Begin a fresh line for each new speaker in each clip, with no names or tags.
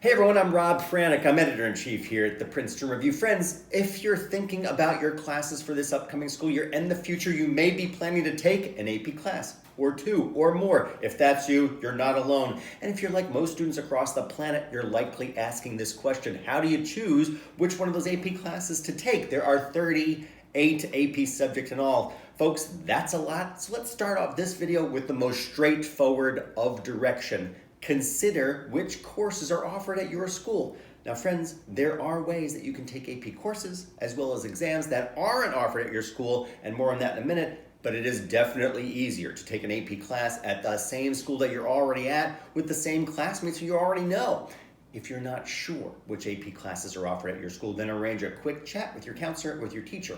Hey everyone, I'm Rob Franek. I'm editor-in-chief here at the Princeton Review. Friends, if you're thinking about your classes for this upcoming school year and the future, you may be planning to take an AP class or two or more. If that's you, you're not alone. And if you're like most students across the planet, you're likely asking this question: how do you choose which one of those AP classes to take? There are 38 AP subjects in all. Folks, that's a lot. So let's start off this video with the most straightforward of direction. Consider which courses are offered at your school. Now friends, there are ways that you can take AP courses as well as exams that aren't offered at your school, and more on that in a minute, but it is definitely easier to take an AP class at the same school that you're already at with the same classmates who you already know. If you're not sure which AP classes are offered at your school, then arrange a quick chat with your counselor, with your teacher.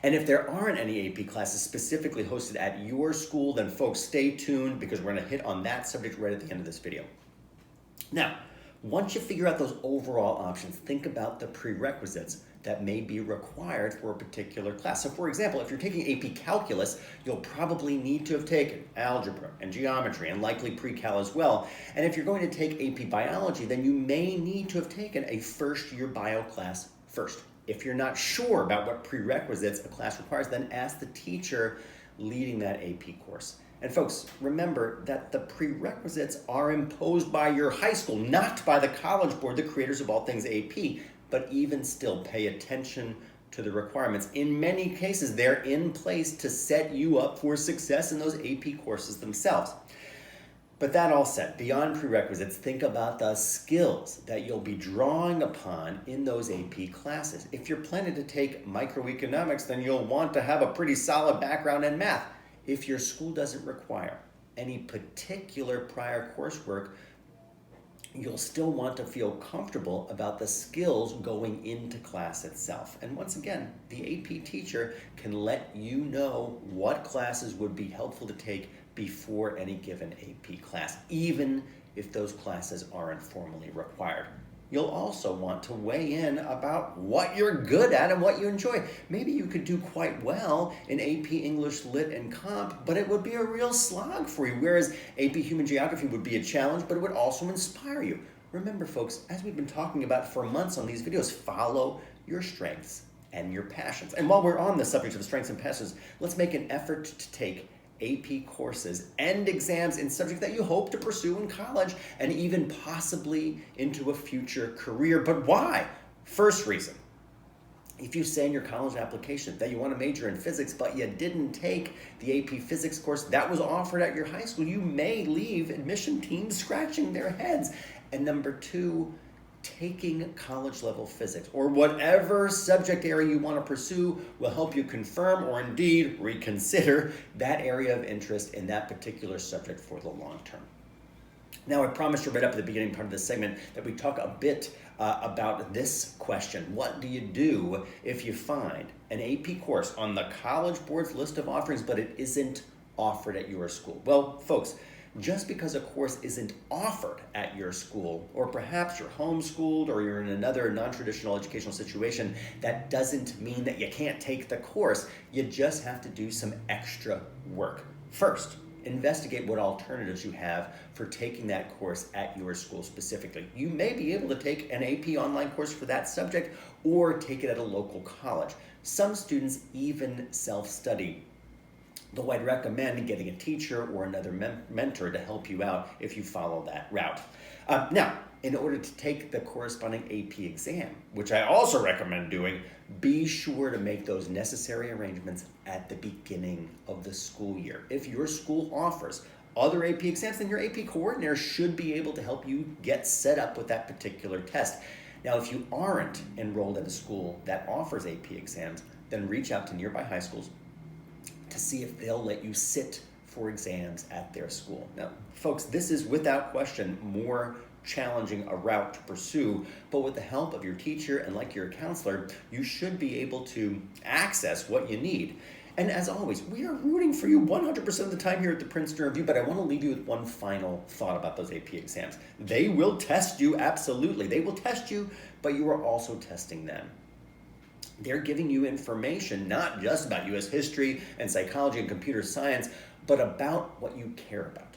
And if there aren't any AP classes specifically hosted at your school, then folks, stay tuned because we're going to hit on that subject right at the end of this video. Now, once you figure out those overall options, think about the prerequisites that may be required for a particular class. So for example, if you're taking AP Calculus, you'll probably need to have taken algebra and geometry and likely pre-cal as well. And if you're going to take AP Biology, then you may need to have taken a first-year bio class first. If you're not sure about what prerequisites a class requires, then ask the teacher leading that AP course. And folks, remember that the prerequisites are imposed by your high school, not by the College Board, the creators of all things AP. But even still, pay attention to the requirements. In many cases, they're in place to set you up for success in those AP courses themselves. But that all said, beyond prerequisites, think about the skills that you'll be drawing upon in those AP classes. If you're planning to take microeconomics, then you'll want to have a pretty solid background in math. If your school doesn't require any particular prior coursework, you'll still want to feel comfortable about the skills going into class itself. And once again, the AP teacher can let you know what classes would be helpful to take before any given AP class, even if those classes aren't formally required. You'll also want to weigh in about what you're good at and what you enjoy. Maybe you could do quite well in AP English, Lit, and Comp, but it would be a real slog for you, whereas AP Human Geography would be a challenge, but it would also inspire you. Remember, folks, as we've been talking about for months on these videos, follow your strengths and your passions. And while we're on the subject of strengths and passions, let's make an effort to take AP courses and exams in subjects that you hope to pursue in college and even possibly into a future career. But why? First reason, if you say in your college application that you want to major in physics, but you didn't take the AP physics course that was offered at your high school, you may leave admission teams scratching their heads. And number two, taking college level physics or whatever subject area you want to pursue will help you confirm or indeed reconsider that area of interest in that particular subject for the long term. Now, I promised you right up at the beginning part of this segment that we talk a bit about this question. What do you do if you find an AP course on the College Board's list of offerings, but it isn't offered at your school? Well, folks, just because a course isn't offered at your school, or perhaps you're homeschooled or you're in another non-traditional educational situation, that doesn't mean that you can't take the course. You just have to do some extra work. First, investigate what alternatives you have for taking that course at your school specifically. You may be able to take an AP online course for that subject or take it at a local college. Some students even self-study, though I'd recommend getting a teacher or another mentor to help you out if you follow that route. Now, in order to take the corresponding AP exam, which I also recommend doing, be sure to make those necessary arrangements at the beginning of the school year. If your school offers other AP exams, then your AP coordinator should be able to help you get set up with that particular test. Now, if you aren't enrolled at a school that offers AP exams, then reach out to nearby high schools to see if they'll let you sit for exams at their school. Now, folks, this is without question more challenging a route to pursue, but with the help of your teacher and like your counselor, you should be able to access what you need. And as always, we are rooting for you 100% of the time here at the Princeton Review, but I want to leave you with one final thought about those AP exams. They will test you, absolutely. They will test you, but you are also testing them. They're giving you information not just about U.S. history and psychology and computer science, but about what you care about.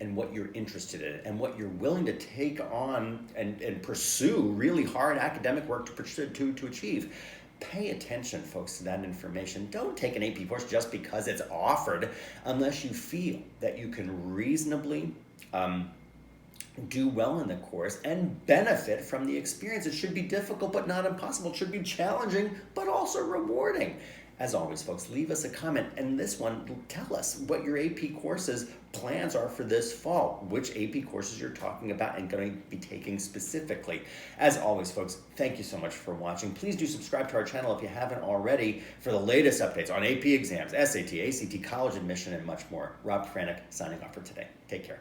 and what you're interested in and what you're willing to take on and pursue really hard academic work to achieve. Pay attention, folks, to that information. Don't take an AP course just because it's offered unless you feel that you can reasonably do well in the course and benefit from the experience. It should be difficult but not impossible. It should be challenging but also rewarding. As always, folks, leave us a comment. And this one, tell us what your AP courses plans are for this fall, which AP courses you're talking about and going to be taking specifically. As always, folks, thank you so much for watching. Please do subscribe to our channel if you haven't already for the latest updates on AP exams, SAT, ACT, college admission, and much more. Rob Franek signing off for today. Take care.